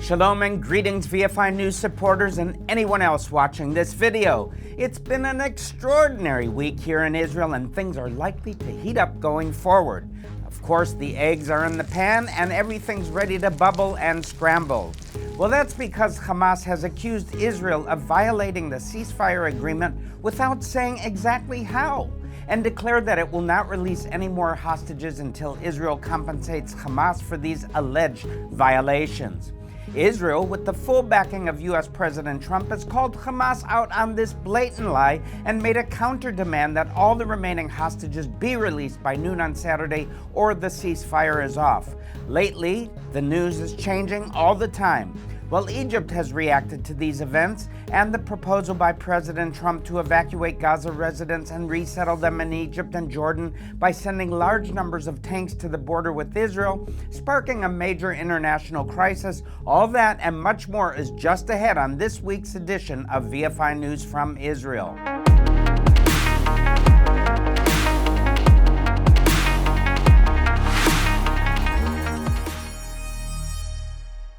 Shalom and greetings VFI News supporters and anyone else watching this video. It's been an extraordinary week here in Israel and things are likely to heat up going forward. Of course, the eggs are in the pan and everything's ready to bubble and scramble. Well, that's because Hamas has accused Israel of violating the ceasefire agreement without saying exactly how, and declared that it will not release any more hostages until Israel compensates Hamas for these alleged violations. Israel, with the full backing of U.S. President Trump, has called Hamas out on this blatant lie and made a counter-demand that all the remaining hostages be released by noon on Saturday or the ceasefire is off. Lately, the news is changing all the time. Well, Egypt has reacted to these events and the proposal by President Trump to evacuate Gaza residents and resettle them in Egypt and Jordan by sending large numbers of tanks to the border with Israel, sparking a major international crisis. All that and much more is just ahead on this week's edition of VFI News from Israel.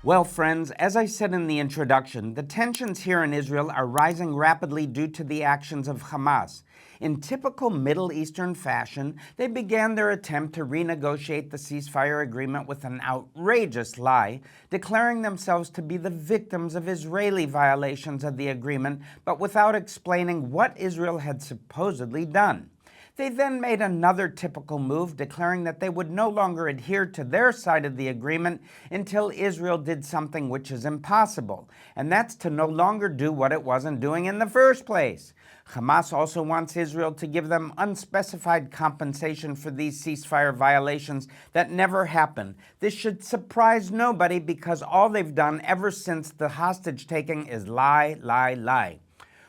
Well, friends, as I said in the introduction, the tensions here in Israel are rising rapidly due to the actions of Hamas. In typical Middle Eastern fashion, they began their attempt to renegotiate the ceasefire agreement with an outrageous lie, declaring themselves to be the victims of Israeli violations of the agreement, but without explaining what Israel had supposedly done. They then made another typical move, declaring that they would no longer adhere to their side of the agreement until Israel did something which is impossible, and that's to no longer do what it wasn't doing in the first place. Hamas also wants Israel to give them unspecified compensation for these ceasefire violations that never happened. This should surprise nobody because all they've done ever since the hostage taking is lie, lie, lie.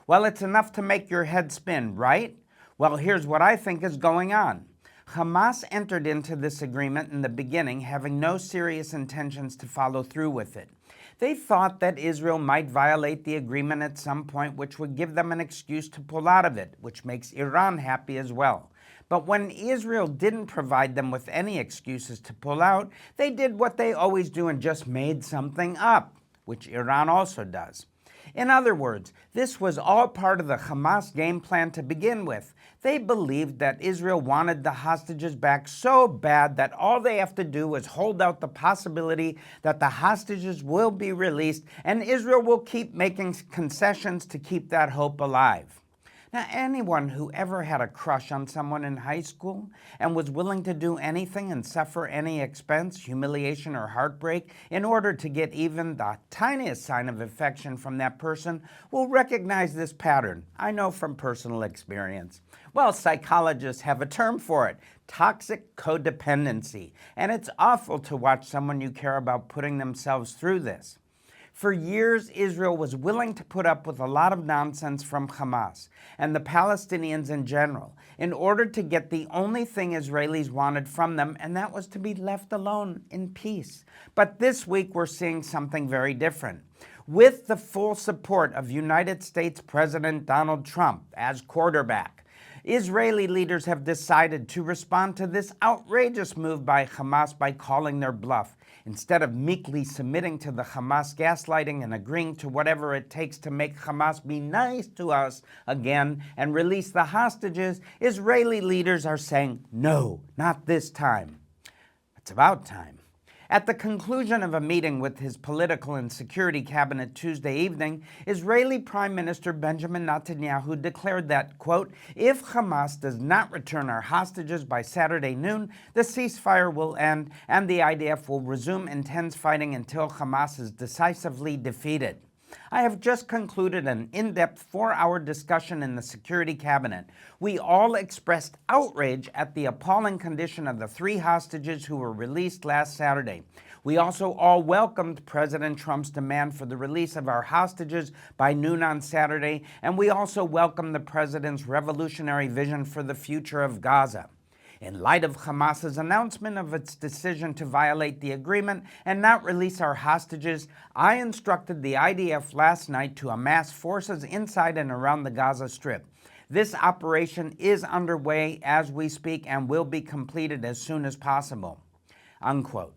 Well, it's enough to make your head spin, right? Well, here's what I think is going on. Hamas entered into this agreement in the beginning having no serious intentions to follow through with it. They thought that Israel might violate the agreement at some point, which would give them an excuse to pull out of it, which makes Iran happy as well. But when Israel didn't provide them with any excuses to pull out, they did what they always do and just made something up, which Iran also does. In other words, this was all part of the Hamas game plan to begin with. They believed that Israel wanted the hostages back so bad that all they have to do is hold out the possibility that the hostages will be released and Israel will keep making concessions to keep that hope alive. Now, anyone who ever had a crush on someone in high school and was willing to do anything and suffer any expense, humiliation, or heartbreak in order to get even the tiniest sign of affection from that person will recognize this pattern. I know from personal experience. Well, psychologists have a term for it, toxic codependency, and it's awful to watch someone you care about putting themselves through this. For years, Israel was willing to put up with a lot of nonsense from Hamas and the Palestinians in general in order to get the only thing Israelis wanted from them, and that was to be left alone in peace. But this week, we're seeing something very different. With the full support of United States President Donald Trump as quarterback, Israeli leaders have decided to respond to this outrageous move by Hamas by calling their bluff. Instead of meekly submitting to the Hamas gaslighting and agreeing to whatever it takes to make Hamas be nice to us again and release the hostages, Israeli leaders are saying, no, not this time. It's about time. At the conclusion of a meeting with his political and security cabinet Tuesday evening, Israeli Prime Minister Benjamin Netanyahu declared that, quote, if Hamas does not return our hostages by Saturday noon, the ceasefire will end and the IDF will resume intense fighting until Hamas is decisively defeated. I have just concluded an in-depth 4-hour discussion in the Security Cabinet. We all expressed outrage at the appalling condition of the 3 hostages who were released last Saturday. We also all welcomed President Trump's demand for the release of our hostages by noon on Saturday, and we also welcomed the president's revolutionary vision for the future of Gaza. In light of Hamas's announcement of its decision to violate the agreement and not release our hostages, I instructed the IDF last night to amass forces inside and around the Gaza Strip. This operation is underway as we speak and will be completed as soon as possible. Unquote.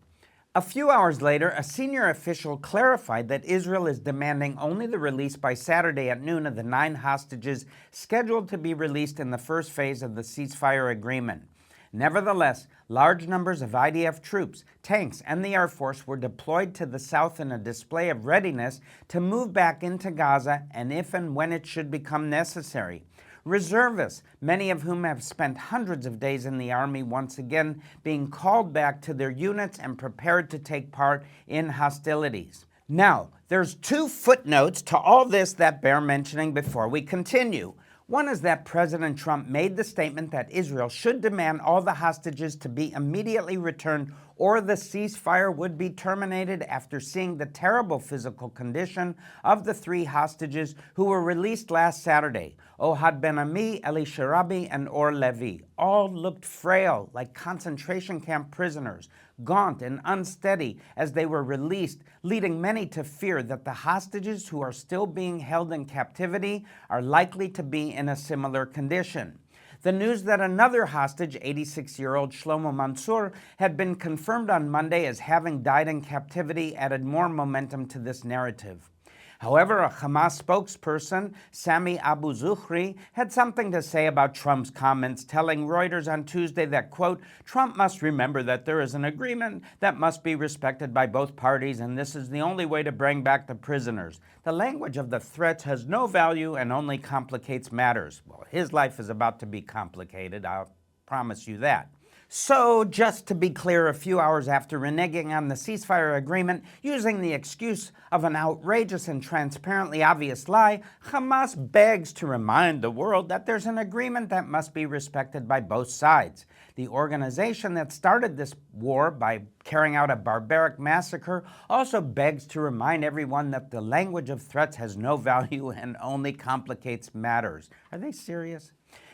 A few hours later, a senior official clarified that Israel is demanding only the release by Saturday at noon of the 9 hostages scheduled to be released in the first phase of the ceasefire agreement. Nevertheless, large numbers of IDF troops, tanks, and the Air Force were deployed to the south in a display of readiness to move back into Gaza and if and when it should become necessary. Reservists, many of whom have spent hundreds of days in the Army, once again being called back to their units and prepared to take part in hostilities. Now, there's 2 footnotes to all this that bear mentioning before we continue. One is that President Trump made the statement that Israel should demand all the hostages to be immediately returned or the ceasefire would be terminated after seeing the terrible physical condition of the 3 hostages who were released last Saturday, Ohad Ben-Ami, Eli Sharabi, and Or Levi. All looked frail, like concentration camp prisoners, gaunt and unsteady as they were released, leading many to fear that the hostages who are still being held in captivity are likely to be in a similar condition. The news that another hostage, 86-year-old Shlomo Mansour, had been confirmed on Monday as having died in captivity added more momentum to this narrative. However, a Hamas spokesperson, Sami Abu Zuhri, had something to say about Trump's comments, telling Reuters on Tuesday that, quote, Trump must remember that there is an agreement that must be respected by both parties, and this is the only way to bring back the prisoners. The language of the threats has no value and only complicates matters. Well, his life is about to be complicated, I'll promise you that. So, just to be clear, a few hours after reneging on the ceasefire agreement, using the excuse of an outrageous and transparently obvious lie, Hamas begs to remind the world that there's an agreement that must be respected by both sides. The organization that started this war by carrying out a barbaric massacre also begs to remind everyone that the language of threats has no value and only complicates matters. Are they serious?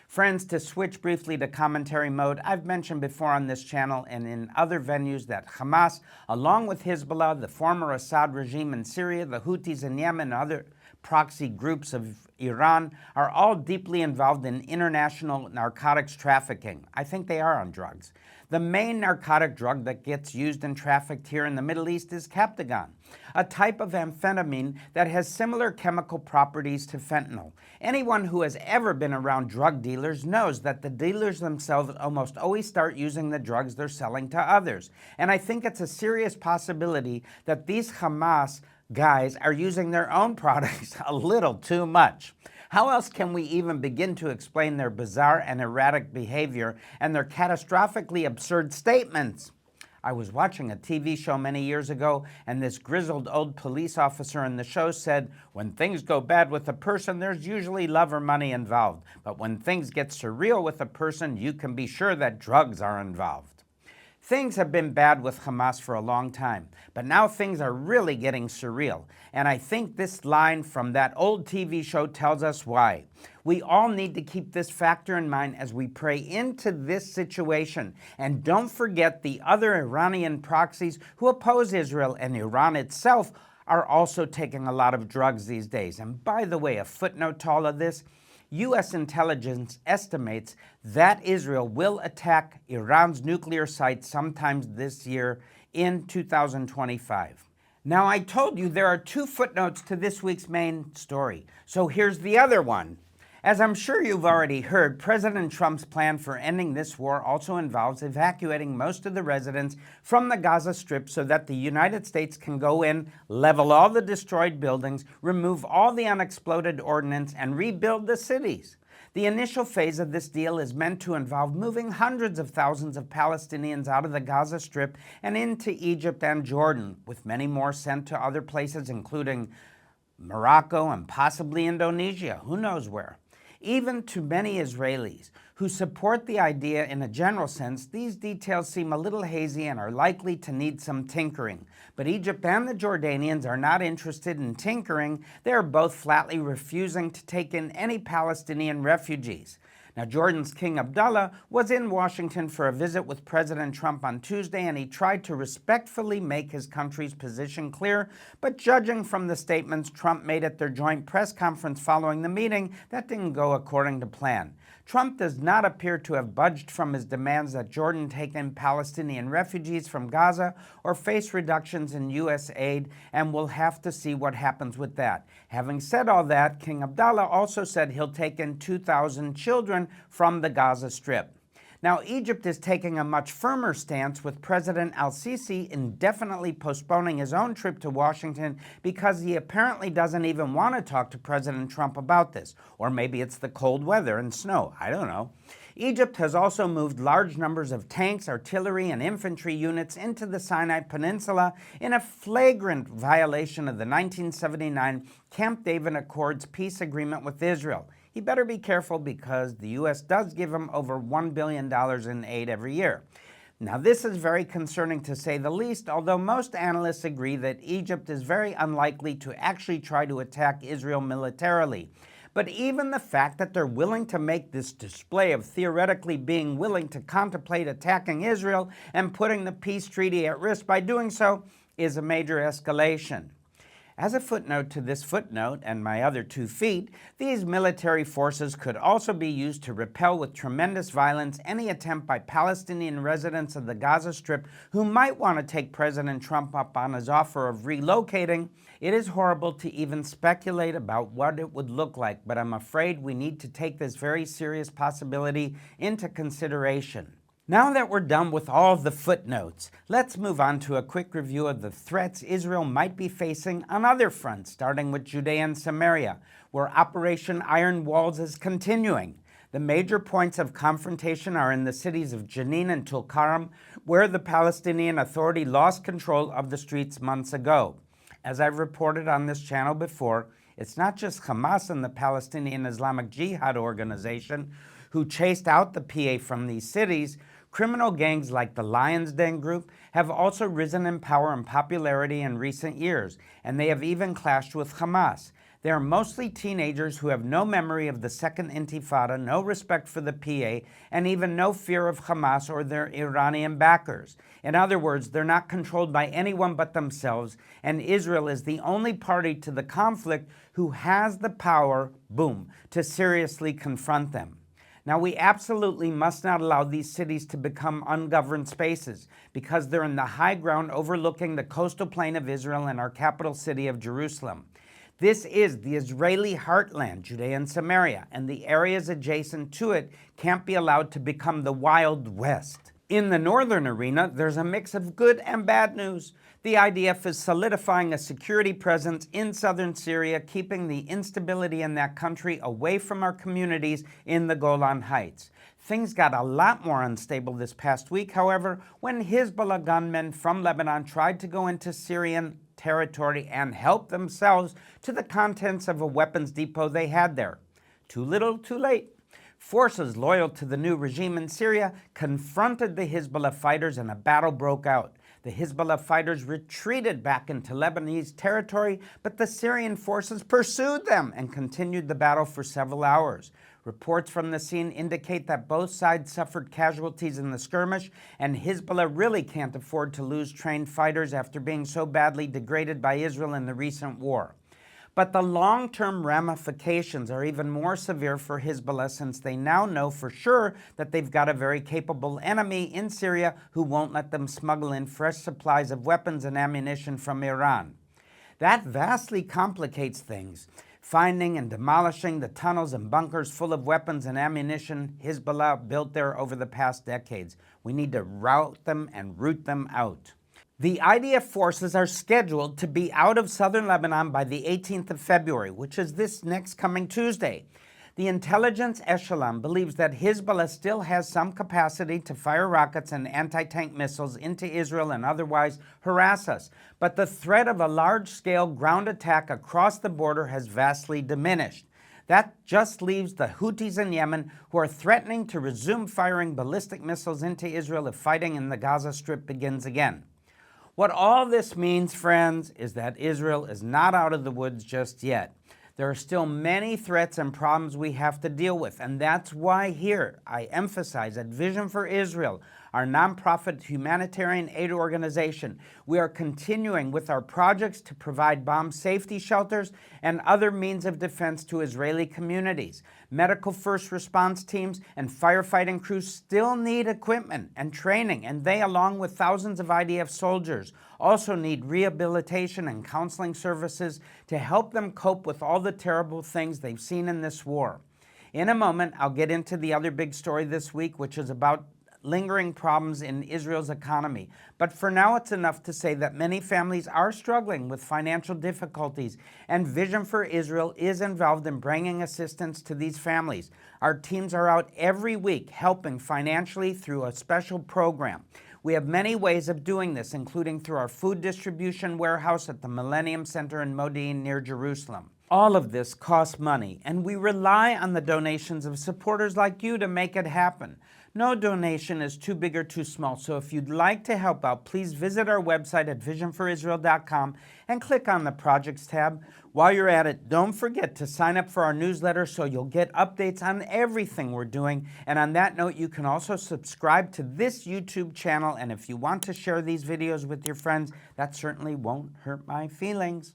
Friends, to switch briefly to commentary mode, I've mentioned before on this channel and in other venues that Hamas, along with Hezbollah, the former Assad regime in Syria, the Houthis in Yemen, and other proxy groups of Iran, are all deeply involved in international narcotics trafficking. I think they are on drugs. The main narcotic drug that gets used and trafficked here in the Middle East is Captagon, a type of amphetamine that has similar chemical properties to fentanyl. Anyone who has ever been around drug dealers knows that the dealers themselves almost always start using the drugs they're selling to others. And I think it's a serious possibility that these Hamas guys are using their own products a little too much. How else can we even begin to explain their bizarre and erratic behavior and their catastrophically absurd statements? I was watching a TV show many years ago, and this grizzled old police officer in the show said, when things go bad with a person, there's usually love or money involved. But when things get surreal with a person, you can be sure that drugs are involved. Things have been bad with Hamas for a long time, but now things are really getting surreal. And I think this line from that old TV show tells us why. We all need to keep this factor in mind as we pray into this situation. And don't forget the other Iranian proxies who oppose Israel, and Iran itself are also taking a lot of drugs these days. And by the way, a footnote to all of this, U.S. intelligence estimates that Israel will attack Iran's nuclear sites sometimes this year in 2025. Now, I told you there are 2 footnotes to this week's main story, so here's the other one. As I'm sure you've already heard, President Trump's plan for ending this war also involves evacuating most of the residents from the Gaza Strip so that the United States can go in, level all the destroyed buildings, remove all the unexploded ordnance, and rebuild the cities. The initial phase of this deal is meant to involve moving hundreds of thousands of Palestinians out of the Gaza Strip and into Egypt and Jordan, with many more sent to other places, including Morocco and possibly Indonesia, who knows where. Even to many Israelis who support the idea in a general sense, these details seem a little hazy and are likely to need some tinkering. But Egypt and the Jordanians are not interested in tinkering. They are both flatly refusing to take in any Palestinian refugees. Now, Jordan's King Abdullah was in Washington for a visit with President Trump on Tuesday, and he tried to respectfully make his country's position clear, but judging from the statements Trump made at their joint press conference following the meeting, that didn't go according to plan. Trump does not appear to have budged from his demands that Jordan take in Palestinian refugees from Gaza or face reductions in U.S. aid, and we'll have to see what happens with that. Having said all that, King Abdullah also said he'll take in 2,000 children from the Gaza Strip. Now, Egypt is taking a much firmer stance, with President al-Sisi indefinitely postponing his own trip to Washington because he apparently doesn't even want to talk to President Trump about this. Or maybe it's the cold weather and snow. I don't know. Egypt has also moved large numbers of tanks, artillery, and infantry units into the Sinai Peninsula in a flagrant violation of the 1979 Camp David Accords peace agreement with Israel. He better be careful because the U.S. does give him over $1 billion in aid every year. Now, this is very concerning to say the least, although most analysts agree that Egypt is very unlikely to actually try to attack Israel militarily. But even the fact that they're willing to make this display of theoretically being willing to contemplate attacking Israel and putting the peace treaty at risk by doing so is a major escalation. As a footnote to this footnote and my other 2 feet, these military forces could also be used to repel with tremendous violence any attempt by Palestinian residents of the Gaza Strip who might want to take President Trump up on his offer of relocating. It is horrible to even speculate about what it would look like, but I'm afraid we need to take this very serious possibility into consideration. Now that we're done with all of the footnotes, let's move on to a quick review of the threats Israel might be facing on other fronts, starting with Judea Samaria, where Operation Iron Walls is continuing. The major points of confrontation are in the cities of Jenin and Tulkarm, where the Palestinian Authority lost control of the streets months ago. As I've reported on this channel before, it's not just Hamas and the Palestinian Islamic Jihad organization who chased out the PA from these cities. Criminal gangs like the Lion's Den group have also risen in power and popularity in recent years, and they have even clashed with Hamas. They are mostly teenagers who have no memory of the Second Intifada, no respect for the PA, and even no fear of Hamas or their Iranian backers. In other words, they're not controlled by anyone but themselves, and Israel is the only party to the conflict who has the power, boom, to seriously confront them. Now, we absolutely must not allow these cities to become ungoverned spaces because they're in the high ground overlooking the coastal plain of Israel and our capital city of Jerusalem. This is the Israeli heartland, Judea and Samaria, and the areas adjacent to it can't be allowed to become the Wild West. In the northern arena, there's a mix of good and bad news. The IDF is solidifying a security presence in southern Syria, keeping the instability in that country away from our communities in the Golan Heights. Things got a lot more unstable this past week, however, when Hezbollah gunmen from Lebanon tried to go into Syrian territory and help themselves to the contents of a weapons depot they had there. Too little, too late. Forces loyal to the new regime in Syria confronted the Hezbollah fighters and a battle broke out. The Hezbollah fighters retreated back into Lebanese territory, but the Syrian forces pursued them and continued the battle for several hours. Reports from the scene indicate that both sides suffered casualties in the skirmish, and Hezbollah really can't afford to lose trained fighters after being so badly degraded by Israel in the recent war. But the long-term ramifications are even more severe for Hezbollah since they now know for sure that they've got a very capable enemy in Syria who won't let them smuggle in fresh supplies of weapons and ammunition from Iran. That vastly complicates things. Finding and demolishing the tunnels and bunkers full of weapons and ammunition Hezbollah built there over the past decades. We need to rout them and root them out. The IDF forces are scheduled to be out of southern Lebanon by the 18th of February, which is this next coming Tuesday. The intelligence echelon believes that Hezbollah still has some capacity to fire rockets and anti-tank missiles into Israel and otherwise harass us, but the threat of a large-scale ground attack across the border has vastly diminished. That just leaves the Houthis in Yemen, who are threatening to resume firing ballistic missiles into Israel if fighting in the Gaza Strip begins again. What all this means, friends, is that Israel is not out of the woods just yet. There are still many threats and problems we have to deal with, and that's why here I emphasize that Vision for Israel, our nonprofit humanitarian aid organization. We are continuing with our projects to provide bomb safety shelters and other means of defense to Israeli communities. Medical first response teams and firefighting crews still need equipment and training, and they, along with thousands of IDF soldiers, also need rehabilitation and counseling services to help them cope with all the terrible things they've seen in this war. In a moment, I'll get into the other big story this week, which is about lingering problems in Israel's economy. But for now, it's enough to say that many families are struggling with financial difficulties, and Vision for Israel is involved in bringing assistance to these families. Our teams are out every week helping financially through a special program. We have many ways of doing this, including through our food distribution warehouse at the Millennium Center in Modi'in near Jerusalem. All of this costs money, and we rely on the donations of supporters like you to make it happen. No donation is too big or too small, so if you'd like to help out, please visit our website at visionforisrael.com and click on the Projects tab. While you're at it, don't forget to sign up for our newsletter so you'll get updates on everything we're doing. And on that note, you can also subscribe to this YouTube channel, and if you want to share these videos with your friends, that certainly won't hurt my feelings.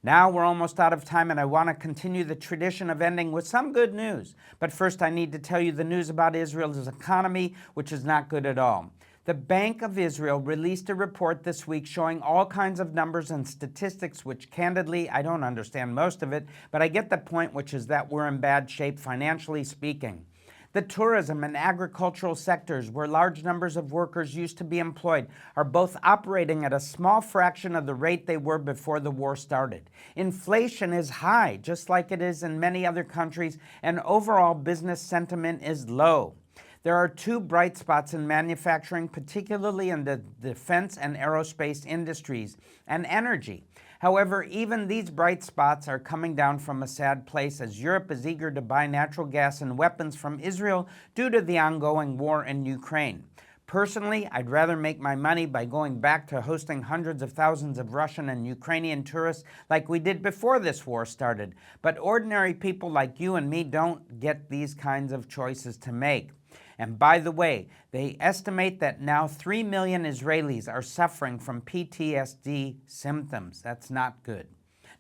Now we're almost out of time, and I want to continue the tradition of ending with some good news. But first, I need to tell you the news about Israel's economy, which is not good at all. The Bank of Israel released a report this week showing all kinds of numbers and statistics, which candidly, I don't understand most of it, but I get the point, which is that we're in bad shape financially speaking. The tourism and agricultural sectors, where large numbers of workers used to be employed, are both operating at a small fraction of the rate they were before the war started. Inflation is high, just like it is in many other countries, and overall business sentiment is low. There are two bright spots in manufacturing, particularly in the defense and aerospace industries, and energy. However, even these bright spots are coming down from a sad place, as Europe is eager to buy natural gas and weapons from Israel due to the ongoing war in Ukraine. Personally, I'd rather make my money by going back to hosting hundreds of thousands of Russian and Ukrainian tourists like we did before this war started. But ordinary people like you and me don't get these kinds of choices to make. And by the way, they estimate that now 3 million Israelis are suffering from PTSD symptoms. That's not good.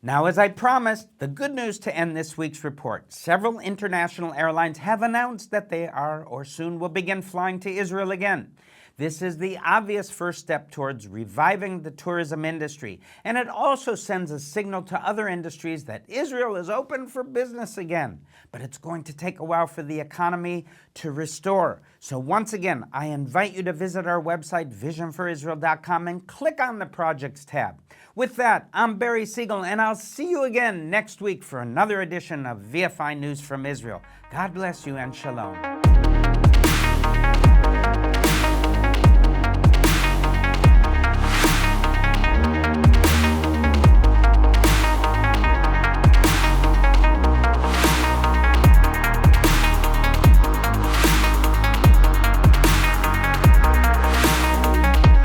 Now, as I promised, the good news to end this week's report. Several international airlines have announced that they are or soon will begin flying to Israel again. This is the obvious first step towards reviving the tourism industry, and it also sends a signal to other industries that Israel is open for business again. But it's going to take a while for the economy to restore. So once again, I invite you to visit our website, visionforisrael.com, and click on the Projects tab. With that, I'm Barry Siegel, and I'll see you again next week for another edition of VFI News from Israel. God bless you and shalom.